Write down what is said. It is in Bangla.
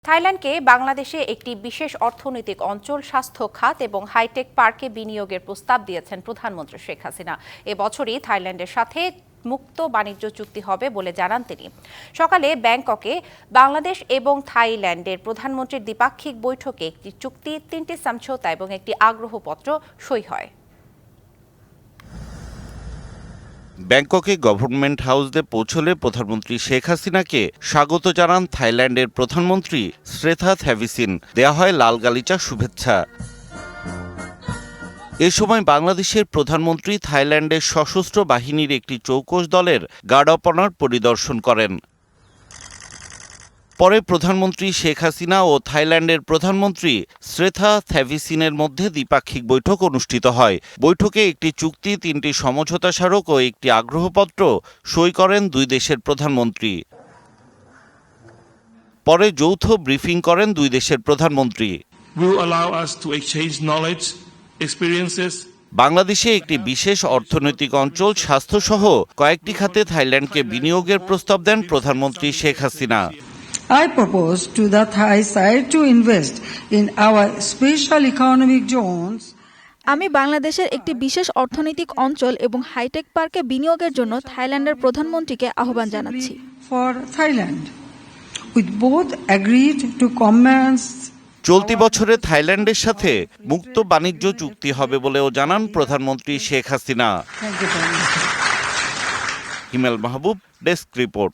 থাইল্যান্ডকে বাংলাদেশে একটি বিশেষ অর্থনৈতিক অঞ্চল, স্বাস্থ্য খাত এবং হাইটেক পার্কে বিনিয়োগের প্রস্তাব দিয়েছেন প্রধানমন্ত্রী শেখ হাসিনা। এবছরই থাইল্যান্ডের সাথে মুক্ত বাণিজ্য চুক্তি হবে বলে জানান তিনি। সকালে ব্যাংককে বাংলাদেশ এবং থাইল্যান্ডের প্রধানমন্ত্রীর দ্বিপাক্ষিক বৈঠকে একটি চুক্তি, 3টি সমঝোতা এবং একটি আগ্রহপত্র সই হয়। ব্যাংককে গভর্নমেন্ট হাউসে পৌঁছলে প্রধানমন্ত্রী শেখ হাসিনাকে স্বাগত জানান থাইল্যান্ডের প্রধানমন্ত্রী শ্রেথা থ্যাভিসিন। দেয়া হয় লাল গালিচা শুভেচ্ছা। এ সময় বাংলাদেশের প্রধানমন্ত্রী থাইল্যান্ডের সশস্ত্র বাহিনীর একটি চৌকস দলের গার্ড অব অনার পরিদর্শন করেন। পরে প্রধানমন্ত্রী শেখ হাসিনা ও থাইল্যান্ডের প্রধানমন্ত্রী শ্রেথা থ্যাভিসিনের মধ্যে দ্বিপাক্ষিক বৈঠক অনুষ্ঠিত হয়। বৈঠকে একটি চুক্তি, 3টি সমঝোতা স্মারক ও একটি আগ্রহপত্র সই করেন দুই দেশের প্রধানমন্ত্রী। পরে যৌথ ব্রিফিং করেন দুই দেশের প্রধানমন্ত্রী। বাংলাদেশে একটি বিশেষ অর্থনৈতিক অঞ্চল, স্বাস্থ্যসহ কয়েকটি খাতে থাইল্যান্ডকে বিনিয়োগের প্রস্তাব দেন প্রধানমন্ত্রী Sheikh Hasina. I propose to the Thai side to invest in our special economic zones. আমি বাংলাদেশের একটি বিশেষ অর্থনৈতিক অঞ্চল এবং হাইটেক পার্কে বিনিয়োগের জন্য থাইল্যান্ডের প্রধানমন্ত্রীকে আহ্বান জানাচ্ছি। For Thailand, we both agreed to commence. চলতি বছরে থাইল্যান্ডের সাথে মুক্ত বাণিজ্য চুক্তি হবে বলেও জানান প্রধানমন্ত্রী Sheikh Hasina. Thank you very much. Himel Mahbub, desk report.